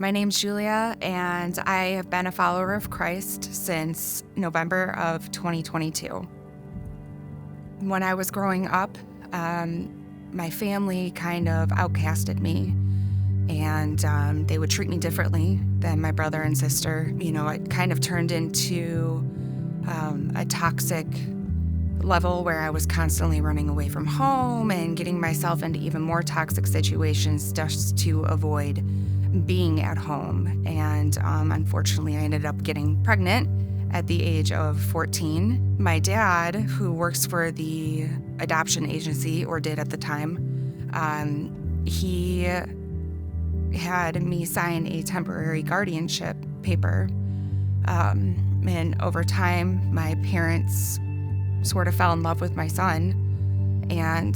My name's Julia, and I have been a follower of Christ since November of 2022. When I was growing up, my family kind of outcasted me, and they would treat me differently than my brother and sister. You know, it kind of turned into a toxic level where I was constantly running away from home and getting myself into even more toxic situations just to avoid being at home. And unfortunately, I ended up getting pregnant at the age of 14. My dad, who works for the adoption agency, or did at the time, he had me sign a temporary guardianship paper. And over time, my parents sort of fell in love with my son. And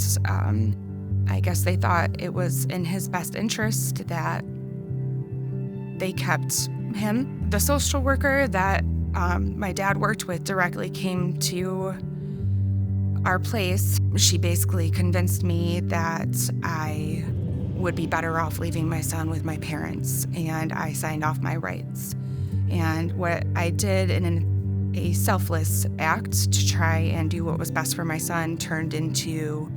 I guess they thought it was in his best interest that they kept him. The social worker that my dad worked with directly came to our place. She basically convinced me that I would be better off leaving my son with my parents, and I signed off my rights. And what I did in a selfless act to try and do what was best for my son turned into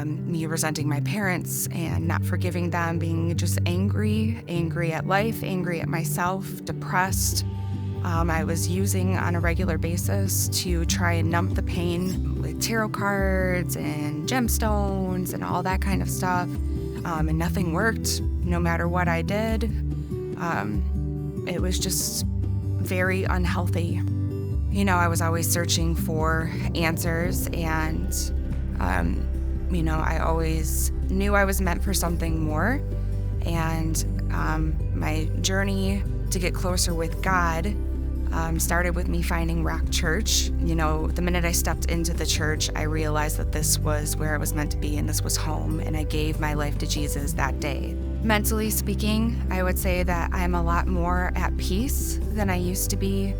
me resenting my parents and not forgiving them, being just angry at life, angry at myself, depressed. I was using on a regular basis to try and numb the pain with tarot cards and gemstones and all that kind of stuff. And nothing worked, no matter what I did. It was just very unhealthy. You know, I was always searching for answers, and I always knew I was meant for something more. And my journey to get closer with God started with me finding Rock Church. You know, the minute I stepped into the church, I realized that this was where I was meant to be and this was home, and I gave my life to Jesus that day. Mentally speaking, I would say that I'm a lot more at peace than I used to be.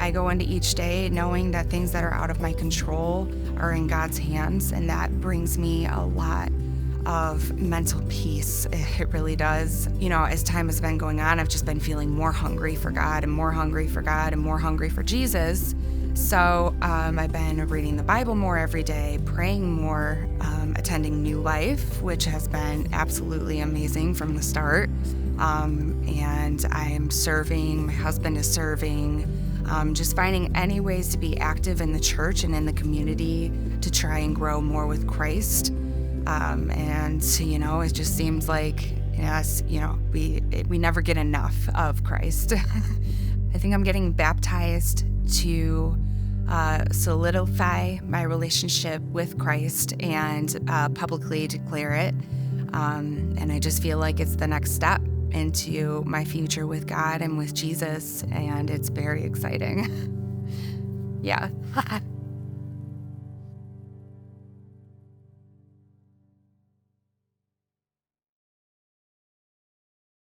I go into each day knowing that things that are out of my control are in God's hands, and that brings me a lot of mental peace. It really does. You know, as time has been going on, I've just been feeling more hungry for God and more hungry for God and more hungry for Jesus. So I've been reading the Bible more every day, praying more, attending New Life, which has been absolutely amazing from the start. And I am serving, my husband is serving, just finding any ways to be active in the church and in the community to try and grow more with Christ. And, you know, it just seems like, yes, you know, we never get enough of Christ. I think I'm getting baptized to solidify my relationship with Christ and publicly declare it. And I just feel like it's the next step into my future with God and with Jesus, and it's very exciting. Yeah.